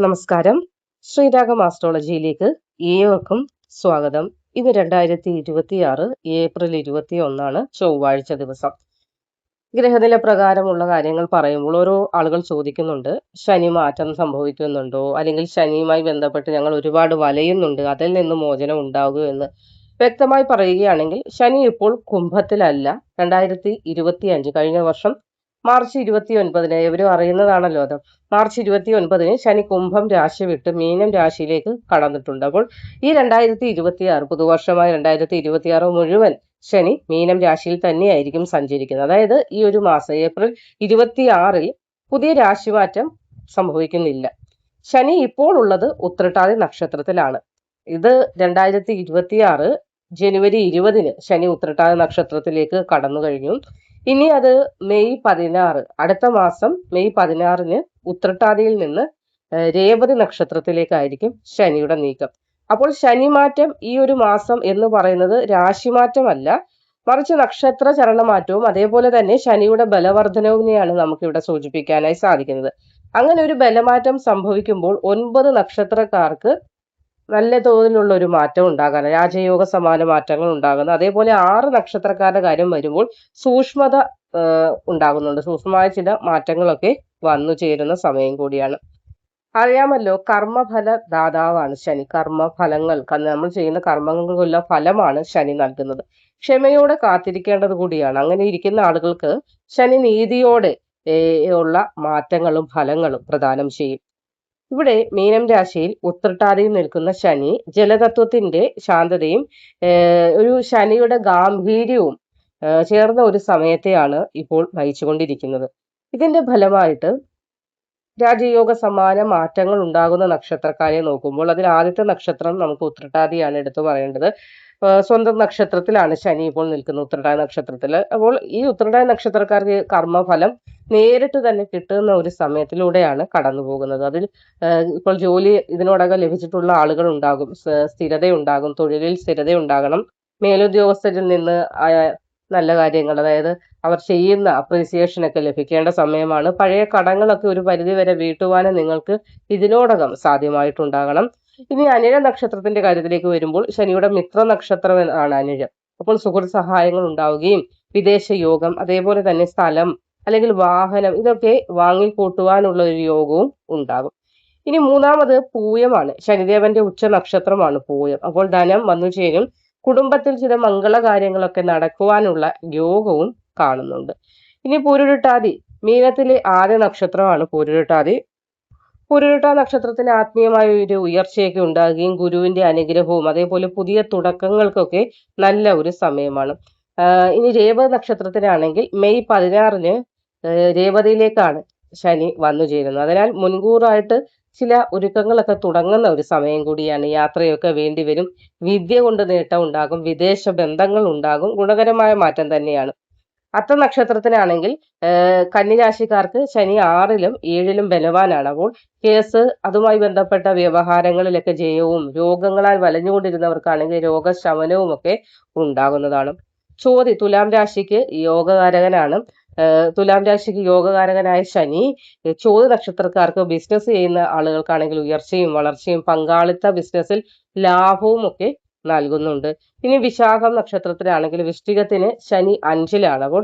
നമസ്കാരം. ശ്രീരാഗം ആസ്ട്രോളജിയിലേക്ക് ഏവർക്കും സ്വാഗതം. ഇന്ന് 2026 ഏപ്രിൽ 21 ചൊവ്വാഴ്ച ദിവസം. ഗ്രഹനില പ്രകാരമുള്ള കാര്യങ്ങൾ പറയുമ്പോൾ ഓരോ ആളുകൾ ചോദിക്കുന്നുണ്ട്, ശനി മാറ്റം സംഭവിക്കുന്നുണ്ടോ, അല്ലെങ്കിൽ ശനിയുമായി ബന്ധപ്പെട്ട് ഞങ്ങൾ ഒരുപാട് വലയുന്നുണ്ട്, അതിൽ നിന്ന് മോചനം ഉണ്ടാകുമോ എന്ന്. വ്യക്തമായി പറയുകയാണെങ്കിൽ ശനി ഇപ്പോൾ കുംഭത്തിലല്ല. 2025 കഴിഞ്ഞ വർഷം മാർച്ച് 29 ഇവരും അറിയുന്നതാണല്ലോ അത്. മാർച്ച് 29 ശനി കുംഭം രാശി വിട്ട് മീനം രാശിയിലേക്ക് കടന്നിട്ടുണ്ട്. അപ്പോൾ ഈ 2026 പുതുവർഷമായ 2026 മുഴുവൻ ശനി മീനം രാശിയിൽ തന്നെയായിരിക്കും സഞ്ചരിക്കുന്നത്. അതായത് ഈ ഒരു മാസം ഏപ്രിൽ 26 പുതിയ രാശിമാറ്റം സംഭവിക്കുന്നില്ല. ശനി ഇപ്പോൾ ഉള്ളത് ഉത്രട്ടാതി നക്ഷത്രത്തിലാണ്. ഇത് 2026 ജനുവരി 20 ശനി ഉത്രട്ടാതി നക്ഷത്രത്തിലേക്ക് കടന്നു കഴിഞ്ഞു. ഇനി അത് മെയ് 16 അടുത്ത മാസം മെയ് 16 ഉത്രട്ടാതിയിൽ നിന്ന് രേവതി നക്ഷത്രത്തിലേക്കായിരിക്കും ശനിയുടെ നീക്കം. അപ്പോൾ ശനിമാറ്റം ഈ ഒരു മാസം എന്ന് പറയുന്നത് രാശിമാറ്റമല്ല, മറിച്ച് നക്ഷത്ര ചലനമാറ്റവും അതേപോലെ തന്നെ ശനിയുടെ ബലവർദ്ധനവിനെയാണ് നമുക്കിവിടെ സൂചിപ്പിക്കാനായി സാധിക്കുന്നത്. അങ്ങനെ ഒരു ബലമാറ്റം സംഭവിക്കുമ്പോൾ 9 നക്ഷത്രക്കാർക്ക് നല്ല തോതിലുള്ള ഒരു മാറ്റം ഉണ്ടാകാൻ, രാജയോഗ സമാന മാറ്റങ്ങൾ ഉണ്ടാകുന്നു. അതേപോലെ 6 നക്ഷത്രക്കാരുടെ കാര്യം വരുമ്പോൾ സൂക്ഷ്മത ഉണ്ടാകുന്നുണ്ട്. സൂക്ഷ്മമായ ചില മാറ്റങ്ങളൊക്കെ വന്നു ചേരുന്ന സമയം കൂടിയാണ്. അറിയാമല്ലോ, കർമ്മഫല ദാതാവാണ് ശനി. കർമ്മഫലങ്ങൾ, നമ്മൾ ചെയ്യുന്ന കർമ്മങ്ങൾക്കുള്ള ഫലമാണ് ശനി നൽകുന്നത്. ക്ഷമയോടെ കാത്തിരിക്കേണ്ടത് കൂടിയാണ്. അങ്ങനെ ഇരിക്കുന്ന ആളുകൾക്ക് ശനി നീതിയോടെ ഉള്ള മാറ്റങ്ങളും ഫലങ്ങളും പ്രദാനം ചെയ്യും. ഇവിടെ മീനം രാശിയിൽ ഉത്രട്ടാതിയിൽ നിൽക്കുന്ന ശനി ജലതത്വത്തിന്റെ ശാന്തതയും ഒരു ശനിയുടെ ഗാംഭീര്യവും ചേർന്ന ഒരു സമയത്തെയാണ് ഇപ്പോൾ നയിച്ചുകൊണ്ടിരിക്കുന്നത്. ഇതിന്റെ ഫലമായിട്ട് രാജയോഗ സമാന മാറ്റങ്ങൾ ഉണ്ടാകുന്ന നക്ഷത്രക്കാരെ നോക്കുമ്പോൾ അതിൽ ആദ്യത്തെ നക്ഷത്രം നമുക്ക് ഉത്രട്ടാതിയാണ് എടുത്തു പറയേണ്ടത്. സ്വന്തം നക്ഷത്രത്തിലാണ് ശനി ഇപ്പോൾ നിൽക്കുന്നത്, ഉത്രട്ടാതി നക്ഷത്രത്തിൽ. അപ്പോൾ ഈ ഉത്രട്ടാതി നക്ഷത്രക്കാർക്ക് കർമ്മഫലം നേരിട്ട് തന്നെ കിട്ടുന്ന ഒരു സമയത്തിലൂടെയാണ് കടന്നു പോകുന്നത്. അതിൽ ഇപ്പോൾ ജോലി ഇതിനോടകം ലഭിച്ചിട്ടുള്ള ആളുകൾ ഉണ്ടാകും, സ്ഥിരതയുണ്ടാകും, തൊഴിലിൽ സ്ഥിരതയുണ്ടാകണം. മേലുദ്യോഗസ്ഥരിൽ നിന്ന് നല്ല കാര്യങ്ങൾ, അതായത് അവർ ചെയ്യുന്ന അപ്രീസിയേഷൻ ഒക്കെ ലഭിക്കേണ്ട സമയമാണ്. പഴയ കടങ്ങളൊക്കെ ഒരു പരിധിവരെ വീട്ടുവാനും നിങ്ങൾക്ക് ഇതിനോടകം സാധ്യമായിട്ടുണ്ടാകണം. ഇനി അനിഴ നക്ഷത്രത്തിന്റെ കാര്യത്തിലേക്ക് വരുമ്പോൾ ശനിയുടെ മിത്ര നക്ഷത്രം ആണ് അനിഴം. അപ്പോൾ സുഹൃത്ത് സഹായങ്ങൾ ഉണ്ടാവുകയും വിദേശ യോഗം, അതേപോലെ തന്നെ സ്ഥലം അല്ലെങ്കിൽ വാഹനം ഇതൊക്കെ വാങ്ങിക്കൂട്ടുവാനുള്ള ഒരു യോഗവും ഉണ്ടാകും. ഇനി മൂന്നാമത് പൂയമാണ്. ശനിദേവന്റെ ഉച്ച നക്ഷത്രമാണ് പൂയം. അപ്പോൾ ധനം വന്നു ചേരും. കുടുംബത്തിൽ ചില മംഗളകാര്യങ്ങളൊക്കെ നടക്കുവാനുള്ള യോഗവും കാണുന്നുണ്ട്. ഇനി പൂരുരുട്ടാതി, മീനത്തിലെ ആദ്യ നക്ഷത്രമാണ് പൂരുരുട്ടാതി. പൂരുരുട്ടാ നക്ഷത്രത്തിന് ആത്മീയമായ ഒരു ഉയർച്ചയൊക്കെ ഉണ്ടാകുകയും ഗുരുവിന്റെ അനുഗ്രഹവും അതേപോലെ പുതിയ തുടക്കങ്ങൾക്കൊക്കെ നല്ല ഒരു സമയമാണ്. ഇനി രേവതി നക്ഷത്രത്തിനാണെങ്കിൽ മെയ് 16 രേവതിയിലേക്കാണ് ശനി വന്നു ചേരുന്നത്. അതിനാൽ മുൻകൂറായിട്ട് ചില ഒരുക്കങ്ങളൊക്കെ തുടങ്ങുന്ന ഒരു സമയം കൂടിയാണ്. യാത്രയൊക്കെ വേണ്ടിവരും. വിദ്യ കൊണ്ട് നേട്ടം ഉണ്ടാകും. വിദേശ ബന്ധങ്ങൾ ഉണ്ടാകും. ഗുണകരമായ മാറ്റം തന്നെയാണ്. അത്ത നക്ഷത്രത്തിനാണെങ്കിൽ കന്നിരാശിക്കാർക്ക് ശനി 6ലും 7ലും ബലവാനാണ്. അപ്പോൾ കേസ്, അതുമായി ബന്ധപ്പെട്ട വ്യവഹാരങ്ങളിലൊക്കെ ജയവും, രോഗങ്ങളാൽ വലഞ്ഞുകൊണ്ടിരുന്നവർക്കാണെങ്കിൽ രോഗശമനവും ഒക്കെ ഉണ്ടാകുന്നതാണ്. ചോതി തുലാം രാശിക്ക് യോഗകാരകനാണ്. തുലാം രാശിക്ക് യോഗകാരകനായ ശനി ചോതി നക്ഷത്രക്കാർക്ക് ബിസിനസ് ചെയ്യുന്ന ആളുകൾക്കാണെങ്കിൽ ഉയർച്ചയും വളർച്ചയും പങ്കാളിത്ത ബിസിനസ്സിൽ ലാഭവും ഒക്കെ നൽകുന്നുണ്ട്. ഇനി വിശാഖം നക്ഷത്രത്തിലാണെങ്കിൽ വൃശ്ചികത്തിന് ശനി 5ലാണ്. അപ്പോൾ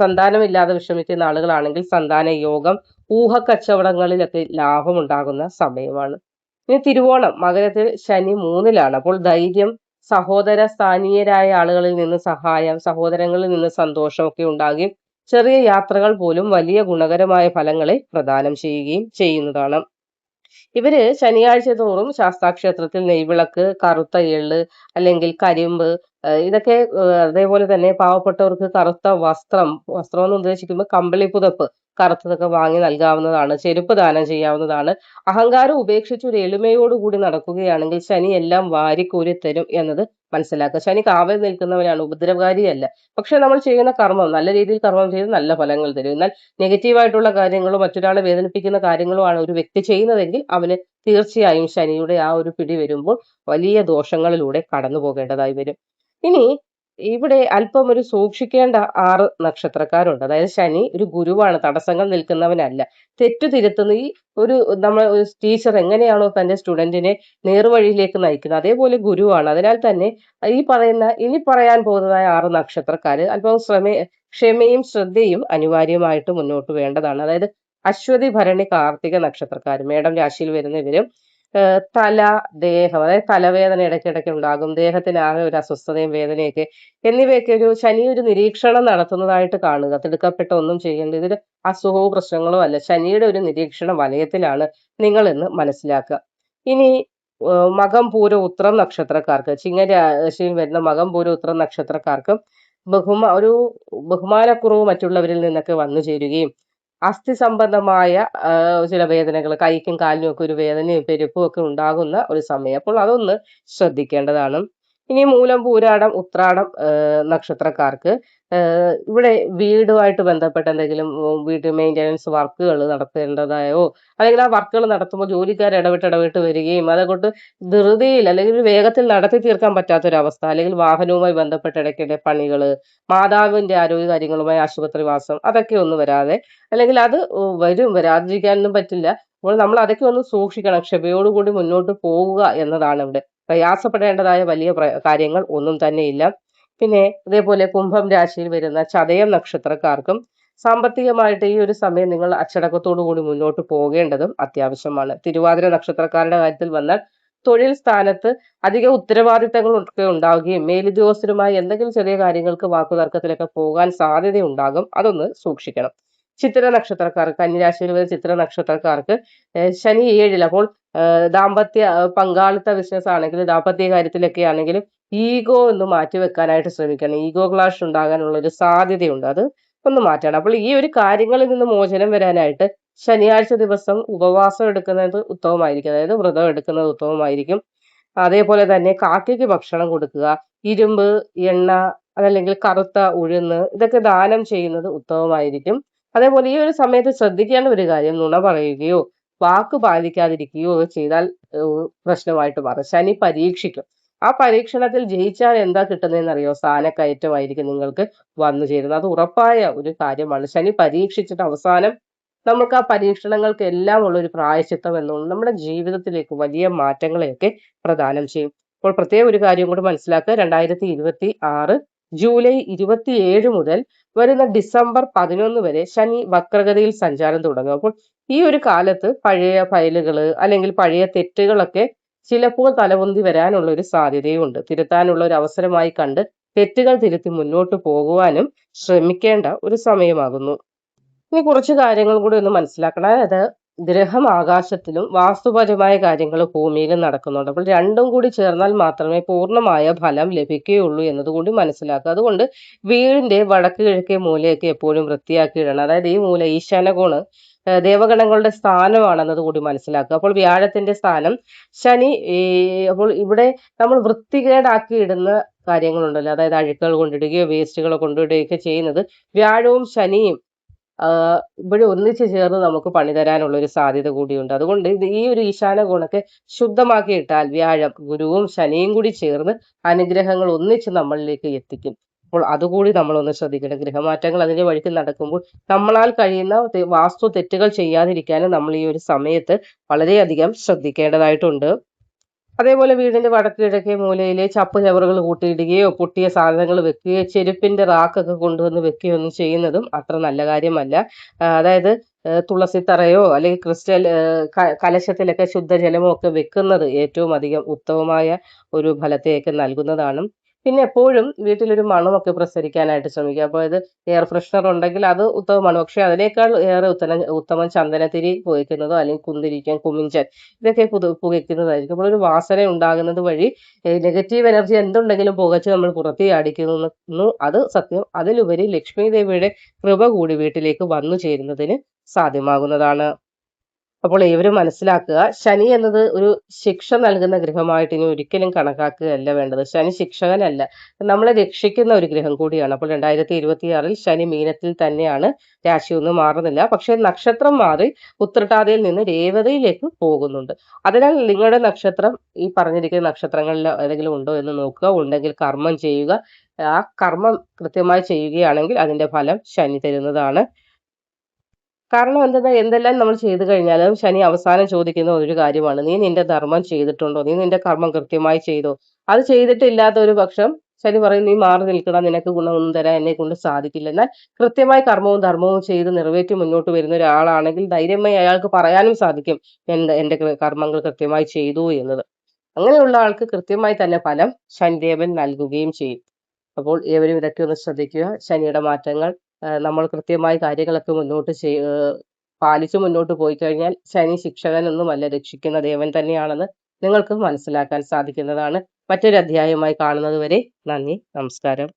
സന്താനമില്ലാതെ വിഷമിക്കുന്ന ആളുകളാണെങ്കിൽ സന്താന യോഗം, ഊഹക്കച്ചവടങ്ങളിലൊക്കെ ലാഭം ഉണ്ടാകുന്ന സമയമാണ്. ഇനി തിരുവോണം, മകരത്തിൽ ശനി 3ലാണ്. അപ്പോൾ ധൈര്യം, സഹോദര സ്ഥാനീയരായ ആളുകളിൽ നിന്ന് സഹായം, സഹോദരങ്ങളിൽ നിന്ന് സന്തോഷമൊക്കെ ഉണ്ടാകുകയും ചെറിയ യാത്രകൾ പോലും വലിയ ഗുണകരമായ ഫലങ്ങളെ പ്രദാനം ചെയ്യുകയും ചെയ്യുന്നതാണ്. ഇവര് ശനിയാഴ്ച തോറും ശാസ്താക്ഷേത്രത്തിൽ നെയ്വിളക്ക്, കറുത്ത എള്ള് അല്ലെങ്കിൽ കരിമ്പ്, ഇതൊക്കെ അതേപോലെ തന്നെ പാവപ്പെട്ടവർക്ക് കറുത്ത വസ്ത്രം എന്ന് ഉദ്ദേശിക്കുമ്പോൾ കമ്പിളി പുതപ്പ് കറുത്തതൊക്കെ വാങ്ങി നൽകാവുന്നതാണ്. ചെരുപ്പ് ദാനം ചെയ്യാവുന്നതാണ്. അഹങ്കാരം ഉപേക്ഷിച്ച് ഒരു എളിമയോടുകൂടി നടക്കുകയാണെങ്കിൽ ശനി എല്ലാം വാരിക്കോരി തരും എന്നത് മനസ്സിലാക്കുക. ശനി കാവൽ നിൽക്കുന്നവനാണ്, ഉപദ്രവകാരിയല്ല. പക്ഷെ നമ്മൾ ചെയ്യുന്ന കർമ്മം നല്ല രീതിയിൽ കർമ്മം ചെയ്ത് നല്ല ഫലങ്ങൾ തരും. എന്നാൽ നെഗറ്റീവായിട്ടുള്ള കാര്യങ്ങളോ മറ്റൊരാളെ വേദനിപ്പിക്കുന്ന കാര്യങ്ങളോ ആണ് ഒരു വ്യക്തി ചെയ്യുന്നതെങ്കിൽ അവന് തീർച്ചയായും ശനിയുടെ ആ ഒരു പിടി വരുമ്പോൾ വലിയ ദോഷങ്ങളിലൂടെ കടന്നു പോകേണ്ടതായി വരും. ഇനി ഇവിടെ അല്പം ഒരു സൂക്ഷിക്കേണ്ട 6 നക്ഷത്രക്കാരുണ്ട്. അതായത് ശനി ഒരു ഗുരുവാണ്, തടസ്സങ്ങൾ നിൽക്കുന്നവനല്ല. തെറ്റു തിരുത്തുന്ന ഈ ഒരു ഒരു ടീച്ചർ എങ്ങനെയാണോ തന്റെ സ്റ്റുഡന്റിനെ നേർവഴിയിലേക്ക് നയിക്കുന്നത്, അതേപോലെ ഗുരുവാണ്. അതിനാൽ തന്നെ ഇനി പറയാൻ പോകുന്നതായ 6 നക്ഷത്രക്കാര് അല്പം ക്ഷമയും ശ്രദ്ധയും അനിവാര്യമായിട്ട് മുന്നോട്ട് വേണ്ടതാണ്. അതായത് അശ്വതി, ഭരണി, കാർത്തിക നക്ഷത്രക്കാർ മേടം രാശിയിൽ വരുന്ന ഇവരും തല, ദേഹം, അതായത് തലവേദന ഇടയ്ക്കിടയ്ക്ക് ഉണ്ടാകും, ദേഹത്തിന് ആകെ ഒരു അസ്വസ്ഥതയും വേദനയൊക്കെ എന്നിവയൊക്കെ ശനി ഒരു നിരീക്ഷണം നടത്തുന്നതായിട്ട് കാണുക. തിടുക്കപ്പെട്ട ഒന്നും ചെയ്യേണ്ട, ഇതിൽ അസുഖവും പ്രശ്നങ്ങളോ അല്ല, ശനിയുടെ ഒരു നിരീക്ഷണ വലയത്തിലാണ് നിങ്ങൾ എന്ന് മനസ്സിലാക്കുക. ഇനി മകം, പൂരം, ഉത്രം നക്ഷത്രക്കാർക്ക്, ചിങ്ങരാശിയിൽ വരുന്ന മകം, പൂരം, ഉത്രം നക്ഷത്രക്കാർക്ക് ഒരു ബഹുമാനക്കുറവ് മറ്റുള്ളവരിൽ നിന്നൊക്കെ വന്നു ചേരുകയും അസ്ഥി സംബന്ധമായ ചില വേദനകൾ, കൈക്കും കാലിനും ഒക്കെ ഒരു വേദനയും പെരുപ്പും ഒക്കെ ഉണ്ടാകുന്ന ഒരു സമയം. അപ്പോൾ അതൊന്ന് ശ്രദ്ധിക്കേണ്ടതാണ്. ഇനി മൂലം, പൂരാടം, ഉത്രാടം നക്ഷത്രക്കാർക്ക് ഇവിടെ വീടുമായിട്ട് ബന്ധപ്പെട്ട എന്തെങ്കിലും വീട്ടിൽ മെയിൻ്റനൻസ് വർക്കുകൾ നടത്തേണ്ടതായോ, അല്ലെങ്കിൽ ആ വർക്കുകൾ നടത്തുമ്പോൾ ജോലിക്കാർ ഇടവിട്ട് വരികയും അതുകൊണ്ട് ധൃതിയിൽ അല്ലെങ്കിൽ വേഗത്തിൽ നടത്തി തീർക്കാൻ പറ്റാത്തൊരവസ്ഥ, അല്ലെങ്കിൽ വാഹനവുമായി ബന്ധപ്പെട്ട ഇടയ്ക്കിടെ പണികൾ, മാതാവിന്റെ ആരോഗ്യ കാര്യങ്ങളുമായി ആശുപത്രി വാസം, അതൊക്കെ ഒന്നും വരാതെ, അല്ലെങ്കിൽ അത് വരാതിരിക്കാനൊന്നും പറ്റില്ല. അപ്പോൾ നമ്മൾ അതൊക്കെ ഒന്ന് സൂക്ഷിക്കണം. ക്ഷമയോടുകൂടി മുന്നോട്ട് പോവുക എന്നതാണ് ഇവിടെ. പ്രയാസപ്പെടേണ്ടതായ വലിയ കാര്യങ്ങൾ ഒന്നും തന്നെയില്ല. പിന്നെ അതേപോലെ കുംഭം രാശിയിൽ വരുന്ന ചതയം നക്ഷത്രക്കാർക്കും സാമ്പത്തികമായിട്ട് ഈ ഒരു സമയം നിങ്ങൾ അച്ചടക്കത്തോടു കൂടി മുന്നോട്ട് പോകേണ്ടതും അത്യാവശ്യമാണ്. തിരുവാതിര നക്ഷത്രക്കാരുടെ കാര്യത്തിൽ വന്നാൽ തൊഴിൽ സ്ഥാനത്ത് അധിക ഉത്തരവാദിത്തങ്ങളൊക്കെ ഉണ്ടാവുകയും മേലുദ്യോഗസ്ഥരുമായി എന്തെങ്കിലും ചെറിയ കാര്യങ്ങൾക്ക് വാക്കുതർക്കത്തിലൊക്കെ പോകാൻ സാധ്യതയുണ്ടാകും. അതൊന്ന് സൂക്ഷിക്കണം. ചിത്ര നക്ഷത്രക്കാർ, കന്നിരാശിയിൽ വരുന്ന ചിത്ര നക്ഷത്രക്കാർക്ക് ശനി 7-ൽ, അപ്പോൾ ദാമ്പത്യ പങ്കാളിത്ത ബിസിനസ് ആണെങ്കിലും ദാമ്പത്യ കാര്യത്തിലൊക്കെ ആണെങ്കിലും ഈഗോ ഒന്ന് മാറ്റി വെക്കാനായിട്ട് ശ്രമിക്കണം. ഈഗോ ക്ലാഷ് ഉണ്ടാകാനുള്ള ഒരു സാധ്യതയുണ്ട്, അത് ഒന്ന് മാറ്റണം. അപ്പോൾ ഈ ഒരു കാര്യങ്ങളിൽ നിന്ന് മോചനം വരാനായിട്ട് ശനിയാഴ്ച ദിവസം ഉപവാസം എടുക്കുന്നത് ഉത്തമമായിരിക്കും, അതായത് വ്രതം എടുക്കുന്നത് ഉത്തമമായിരിക്കും. അതേപോലെ തന്നെ കാക്കയ്ക്ക് ഭക്ഷണം കൊടുക്കുക, ഇരുമ്പ്, എണ്ണ, അതല്ലെങ്കിൽ കറുത്ത ഉഴുന്ന്, ഇതൊക്കെ ദാനം ചെയ്യുന്നത് ഉത്തമമായിരിക്കും. അതേപോലെ ഈ ഒരു സമയത്ത് ശ്രദ്ധിക്കേണ്ട ഒരു കാര്യം, നുണ പറയുകയോ വാക്ക് പാലിക്കാതിരിക്കുകയോ ചെയ്താൽ പ്രശ്നമായിട്ട് മാറും. ശനി പരീക്ഷിക്കും. ആ പരീക്ഷണത്തിൽ ജയിച്ചാൽ എന്താ കിട്ടുന്നതെന്ന് അറിയോ? സ്ഥാനക്കയറ്റമായിരിക്കും നിങ്ങൾക്ക് വന്നു ചേരുന്നത്. അത് ഉറപ്പായ ഒരു കാര്യമാണ്. ശനി പരീക്ഷിച്ചിട്ട് അവസാനം നമുക്ക് ആ പരീക്ഷണങ്ങൾക്ക് എല്ലാം ഉള്ള ഒരു പ്രായശ്ചിത്തം എന്നുള്ളത് നമ്മുടെ ജീവിതത്തിലേക്ക് വലിയ മാറ്റങ്ങളെയൊക്കെ പ്രദാനം ചെയ്യും. അപ്പോൾ പ്രത്യേക ഒരു കാര്യം കൂടി മനസ്സിലാക്കുക. 2026 ജൂലൈ 27 മുതൽ വരുന്ന ഡിസംബർ 11 വരെ ശനി വക്രഗതിയിൽ സഞ്ചാരം തുടങ്ങും. അപ്പോൾ ഈ ഒരു കാലത്ത് പഴയ ഫയലുകൾ അല്ലെങ്കിൽ പഴയ തെറ്റുകളൊക്കെ ചിലപ്പോൾ തലപൊന്തി വരാനുള്ള ഒരു സാധ്യതയുണ്ട്. തിരുത്താനുള്ള ഒരു അവസരമായി കണ്ട് തെറ്റുകൾ തിരുത്തി മുന്നോട്ട് പോകുവാനും ശ്രമിക്കേണ്ട ഒരു സമയമാകുന്നു. ഇനി കുറച്ച് കാര്യങ്ങൾ കൂടി ഒന്ന് മനസ്സിലാക്കണം. അതായത് ഗ്രഹം ആകാശത്തിലും വാസ്തുപരമായ കാര്യങ്ങൾ ഭൂമിയിലും നടക്കുന്നുണ്ട്. അപ്പോൾ രണ്ടും കൂടി ചേർന്നാൽ മാത്രമേ പൂർണ്ണമായ ഫലം ലഭിക്കുകയുള്ളൂ എന്നതുകൂടി മനസ്സിലാക്കുക. അതുകൊണ്ട് വീടിന്റെ വടക്ക് കിഴക്കേ മൂലയൊക്കെ എപ്പോഴും വൃത്തിയാക്കി ഇടണം. അതായത് ഈ മൂല, ഈശാനകോണ്, ദേവഗണങ്ങളുടെ സ്ഥാനമാണെന്നത് കൂടി മനസ്സിലാക്കുക. അപ്പോൾ വ്യാഴത്തിന്റെ സ്ഥാനം ശനി, അപ്പോൾ ഇവിടെ നമ്മൾ വൃത്തികേടാക്കി ഇടുന്ന കാര്യങ്ങളുണ്ടല്ലോ, അതായത് അഴുക്കുകൾ കൊണ്ടിടുകയോ വേസ്റ്റുകൾ കൊണ്ടിടുകയൊക്കെ ചെയ്യുന്നത് വ്യാഴവും ശനിയും ഇവിടെ ഒന്നിച്ചു ചേർന്ന് നമുക്ക് പണി തരാനുള്ള ഒരു സാധ്യത കൂടിയുണ്ട്. അതുകൊണ്ട് ഈ ഒരു ഈശാന കോണൊക്കെ ശുദ്ധമാക്കി ഇട്ടാൽ വ്യാഴം, ഗുരുവും ശനിയും കൂടി ചേർന്ന് അനുഗ്രഹങ്ങൾ ഒന്നിച്ച് നമ്മളിലേക്ക് എത്തിക്കും. അപ്പോൾ അതുകൂടി നമ്മളൊന്ന് ശ്രദ്ധിക്കണം. ഗ്രഹമാറ്റങ്ങൾ അതിന്റെ വഴിക്ക് നടക്കുമ്പോൾ നമ്മളാൽ കഴിയുന്ന വാസ്തു തെറ്റുകൾ ചെയ്യാതിരിക്കാനും നമ്മൾ ഈ ഒരു സമയത്ത് വളരെയധികം ശ്രദ്ധിക്കേണ്ടതായിട്ടുണ്ട്. അതേപോലെ വീടിന്റെ വടക്ക് കിഴക്കേ മൂലയിലെ ചപ്പ് ചവറുകൾ കൂട്ടിയിടുകയോ പൊട്ടിയ സാധനങ്ങൾ വെക്കുകയോ ചെരുപ്പിന്റെ റാക്കൊക്കെ കൊണ്ടുവന്ന് വെക്കുകയോ ഒന്നും ചെയ്യുന്നതും അത്ര നല്ല കാര്യമല്ല. അതായത് തുളസിത്തറയോ അല്ലെങ്കിൽ ക്രിസ്റ്റൽ കലശത്തിലൊക്കെ ശുദ്ധജലമോ ഒക്കെ വെക്കുന്നത് ഏറ്റവും അധികം ഉത്തമമായ ഒരു ഫലത്തെയൊക്കെ നൽകുന്നതാണ്. പിന്നെ എപ്പോഴും വീട്ടിലൊരു മണമൊക്കെ പ്രസരിക്കാനായിട്ട് ശ്രമിക്കുക. അപ്പോൾ ഇത് എയർ ഫ്രഷ്നർ ഉണ്ടെങ്കിൽ അത് ഉത്തമമാണ്. പക്ഷെ അതിനേക്കാൾ ഏറെ ഉത്തമം ചന്ദനത്തിരി പുകയ്ക്കുന്നതോ അല്ലെങ്കിൽ കുന്തിരിക്കം, കുമിഞ്ചൻ, ഇതൊക്കെ പുകയ്ക്കുന്നതായിരിക്കും. അപ്പോൾ ഒരു വാസന ഉണ്ടാകുന്നത് വഴി നെഗറ്റീവ് എനർജി എന്തുണ്ടെങ്കിലും പുകച്ച് നമ്മൾ പുറത്തേ അടിക്കുന്നു. അത് സത്യം. അതിലുപരി ലക്ഷ്മി ദേവിയുടെ കൃപ കൂടി വീട്ടിലേക്ക് വന്നു ചേരുന്നതിന് സാധ്യമാകുന്നതാണ്. അപ്പോൾ ഏവരും മനസ്സിലാക്കുക, ശനി എന്നത് ഒരു ശിക്ഷ നൽകുന്ന ഗ്രഹമായിട്ട് ഇനി ഒരിക്കലും കണക്കാക്കുകയല്ല വേണ്ടത്. ശനി ശിക്ഷകനല്ല, നമ്മളെ രക്ഷിക്കുന്ന ഒരു ഗ്രഹം കൂടിയാണ്. അപ്പോൾ 2026 ശനി മീനത്തിൽ തന്നെയാണ്, രാശിയൊന്നും മാറുന്നില്ല. പക്ഷെ നക്ഷത്രം മാറി ഉത്രട്ടാതിയിൽ നിന്ന് രേവതിയിലേക്ക് പോകുന്നുണ്ട്. അതിനാൽ നിങ്ങളുടെ നക്ഷത്രം ഈ പറഞ്ഞിരിക്കുന്ന നക്ഷത്രങ്ങളിൽ ഏതെങ്കിലും ഉണ്ടോ എന്ന് നോക്കുക. ഉണ്ടെങ്കിൽ കർമ്മം ചെയ്യുക. ആ കർമ്മം കൃത്യമായി ചെയ്യുകയാണെങ്കിൽ അതിന്റെ ഫലം ശനി തരുന്നതാണ്. കാരണം എന്തെല്ലാം നമ്മൾ ചെയ്തു കഴിഞ്ഞാലും ശനി അവസാനം ചോദിക്കുന്ന ഒരു കാര്യമാണ്, നീ നിന്റെ ധർമ്മം ചെയ്തിട്ടുണ്ടോ, നീ നിന്റെ കർമ്മം കൃത്യമായി ചെയ്തോ? അത് ചെയ്തിട്ടില്ലാത്ത ഒരു പക്ഷം ശനി പറയും, നീ മാറി നിൽക്കണം, നിനക്ക് ഗുണമൊന്നും തരാൻ എന്നെ കൊണ്ട് സാധിക്കില്ല. എന്നാൽ കൃത്യമായി കർമ്മവും ധർമ്മവും ചെയ്ത് നിറവേറ്റി മുന്നോട്ട് വരുന്ന ഒരാളാണെങ്കിൽ ധൈര്യമായി അയാൾക്ക് പറയാനും സാധിക്കും, എന്റെ കർമ്മങ്ങൾ കൃത്യമായി ചെയ്തു എന്നത്. അങ്ങനെയുള്ള ആൾക്ക് കൃത്യമായി തന്നെ ഫലം ശനിദേവൻ നൽകുകയും ചെയ്യും. അപ്പോൾ ഏവരും ഇതൊക്കെ ഒന്ന് ശ്രദ്ധിക്കുക. ശനിയുടെ മാറ്റങ്ങൾ നമ്മൾ കൃത്യമായി കാര്യങ്ങളൊക്കെ പാലിച്ചു മുന്നോട്ട് പോയി കഴിഞ്ഞാൽ ശനി ശിക്ഷകനൊന്നുമല്ല, രക്ഷിക്കുന്ന ദേവൻ തന്നെയാണെന്ന് നിങ്ങൾക്ക് മനസ്സിലാക്കാൻ സാധിക്കുന്നതാണ്. മറ്റൊരു അധ്യായവുമായി കാണുന്നത് വരെ നന്ദി, നമസ്കാരം.